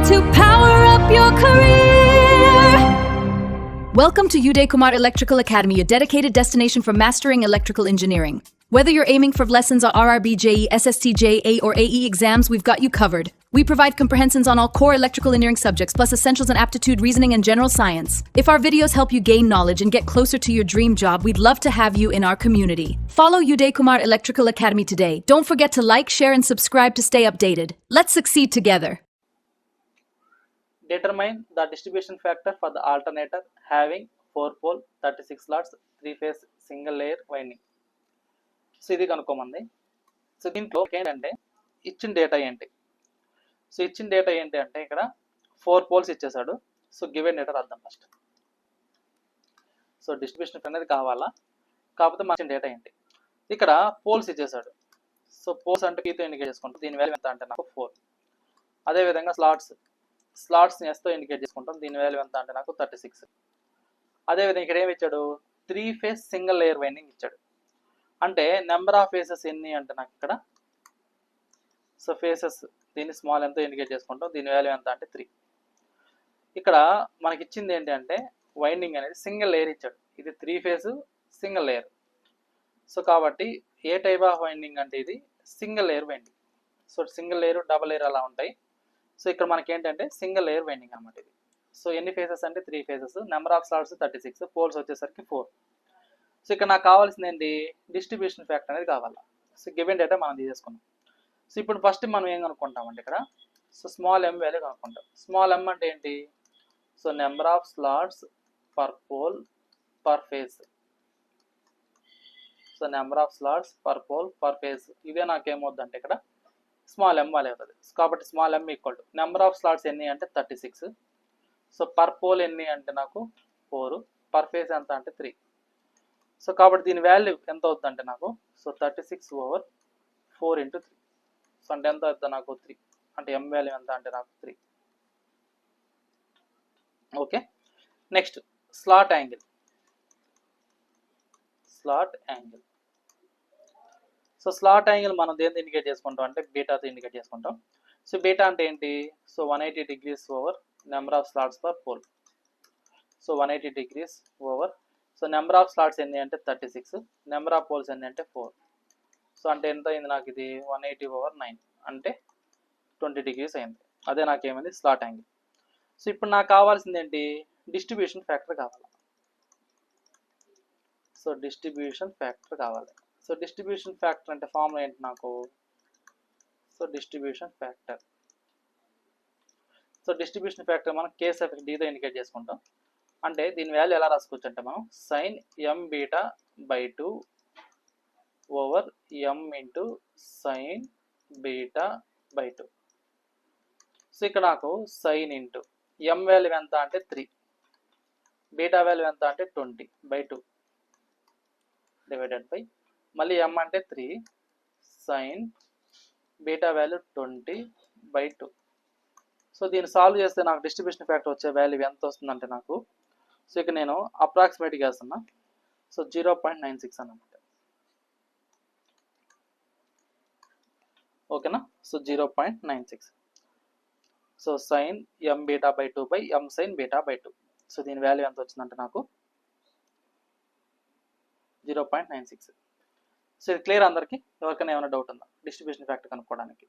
to power up your career. Welcome to Uday Kumar Electrical Academy, a dedicated destination for mastering electrical engineering. Whether you're aiming for lessons on RRB, JE, SST, JA, or AE exams, we've got you covered. We provide comprehensions on all core electrical engineering subjects, plus essentials in aptitude, reasoning, and general science. If our videos help you gain knowledge and get closer to your dream job, we'd love to have you in our community. Follow Uday Kumar Electrical Academy today. Don't forget to like, share, and subscribe to stay updated. Let's succeed together. Determine the distribution factor for the alternator having 4-pole 36 slots 3-phase single layer winding. So ఇది కనుక్కోమంది. So దీంట్లో ఏంటంటే ఇచ్చిన data ఏంటి? So ఇచ్చిన data ఏంటి అంటే ఇక్కడ 4 poles ఇచ్చేసాడు. సో గివెన్ డేటా రాద్దాం ఫస్ట్. సో డిస్ట్రిబ్యూషన్ అనేది కావాలా, కాకపోతే మన డేటా ఏంటి? ఇక్కడ పోల్స్ ఇచ్చేసాడు. సో పోల్స్ అంటే పీతో ఇండికేట్ చేసుకుంటాం. దీని వాల్యూ ఎంత అంటే నాకు 4. అదేవిధంగా స్లాట్స్ని ఎస్తో ఇండికేట్ చేసుకుంటాం. దీని వాల్యూ ఎంత అంటే నాకు 36. అదేవిధంగా ఇక్కడ ఏమి ఇచ్చాడు? 3-phase సింగిల్ లేయర్ వైండింగ్ ఇచ్చాడు. అంటే నెంబర్ ఆఫ్ ఫేసెస్ ఎన్ని అంటే నాకు ఇక్కడ, సో ఫేసెస్ దీన్ని స్మాల్ ఎంతో ఇండికేట్ చేసుకుంటాం. దీని వాల్యూ ఎంత అంటే 3. ఇక్కడ మనకి ఇచ్చింది ఏంటి అంటే వైండింగ్ అనేది సింగిల్ లేయర్ ఇచ్చాడు. ఇది 3-phase సింగిల్ లేయర్. సో కాబట్టి ఏ టైప్ ఆఫ్ వైండింగ్ అంటే ఇది single layer winding. So single layer, double layer అలా ఉంటాయి. సో ఇక్కడ మనకి ఏంటంటే సింగిల్ లేయర్ వైండింగ్ అనమాట ఇది. సో ఎన్ని ఫేసెస్ అంటే 3 phases, number of slots 36, poles వచ్చేసరికి 4. సో ఇక్కడ నాకు కావాల్సింది ఏంటి? డిస్ట్రిబ్యూషన్ ఫ్యాక్టర్ అనేది కావాలి. సో గివెన్ డేటా మనం తీసేసుకున్నాం. సో ఇప్పుడు ఫస్ట్ మనం ఏం కనుక్కుంటామంటే ఇక్కడ సో స్మాల్ ఎం వాల్యూ కనుక్కుంటాం. స్మాల్ ఎం అంటే ఏంటి? So number of slots per pole per phase. So number of slots per pole per phase. ఇదే నాకేమవుద్దంటే ఇక్కడ స్మాల్ ఎం వాల్యూ అవుతుంది. కాబట్టి small M equal to number of slots ఎన్ని అంటే 36. సో పర్ పోల్ ఎన్ని అంటే నాకు 4, పర్ ఫేజ్ ఎంత అంటే 3. సో కాబట్టి దీని వాల్యూ ఎంత అవుతుంది అంటే నాకు సో 36/4 × 3. సో అంటే ఎంత అవుతుంది నాకు 3. అంటే ఎం వాల్యూ ఎంత అంటే నాకు 3. Okay, next slot angle. So slot angle మనం దేని ఇండికేట్ చేసుకుంటాం అంటే బీటాతో ఇండికేట్ చేసుకుంటాం. సో బీటా అంటే ఏంటి? So 180 degrees over number of slots per pole. So 180 degrees over, so number of slots ఎన్ని అంటే 36, నెంబర్ ఆఫ్ పోల్స్ ఎన్ని అంటే 4. సో అంటే ఎంత అయింది నాకు ఇది 180/9 అంటే 20 degrees అయింది. అదే నాకేమైంది స్లాట్ యాంగిల్. సో ఇప్పుడు నాకు కావాల్సింది ఏంటి? డిస్ట్రిబ్యూషన్ ఫ్యాక్టర్ కావాలి. సో డిస్ట్రిబ్యూషన్ ఫ్యాక్టర్ కావాలి. సో డిస్ట్రిబ్యూషన్ ఫ్యాక్టర్ అంటే ఫార్ములా ఏంటి నాకు? సో డిస్ట్రిబ్యూషన్ ఫ్యాక్టర్ మనం కేస్ ఎఫ్ డీతో ఇండికేట్ చేసుకుంటాం. అంటే దీని వాల్యూ ఎలా రాసుకోవచ్చు అంటే మనం sine M beta by 2 over M into sine beta by 2. So ఇక్కడ నాకు సైన్ ఇంటూ ఎం వాల్యూ ఎంత అంటే 3, బీటా వాల్యూ ఎంత అంటే 20/2 డివైడెడ్ బై మళ్ళీ ఎం అంటే 3 సైన్ బీటా వాల్యూ 20/2. సో దీన్ని సాల్వ్ చేస్తే నాకు డిస్ట్రిబ్యూషన్ ఫ్యాక్టర్ వచ్చే వాల్యూ ఎంత వస్తుందంటే నాకు, సో ఇక నేను అప్రాక్సిమేట్గా వేస్తున్నా. సో 0.96 అన్నమాట. ఓకేనా? So 0.96. So sine M beta by 2 by M sine beta by 2. So దీని వాల్యూ ఎంత వచ్చిందంటే నాకు 0.96. సో ఇది క్లియర్ అందరికీ? ఎవరికైనా ఏమైనా డౌట్ ఉందా డిస్ట్రిబ్యూషన్ ఫ్యాక్టర్ కనుక్కోవడానికి?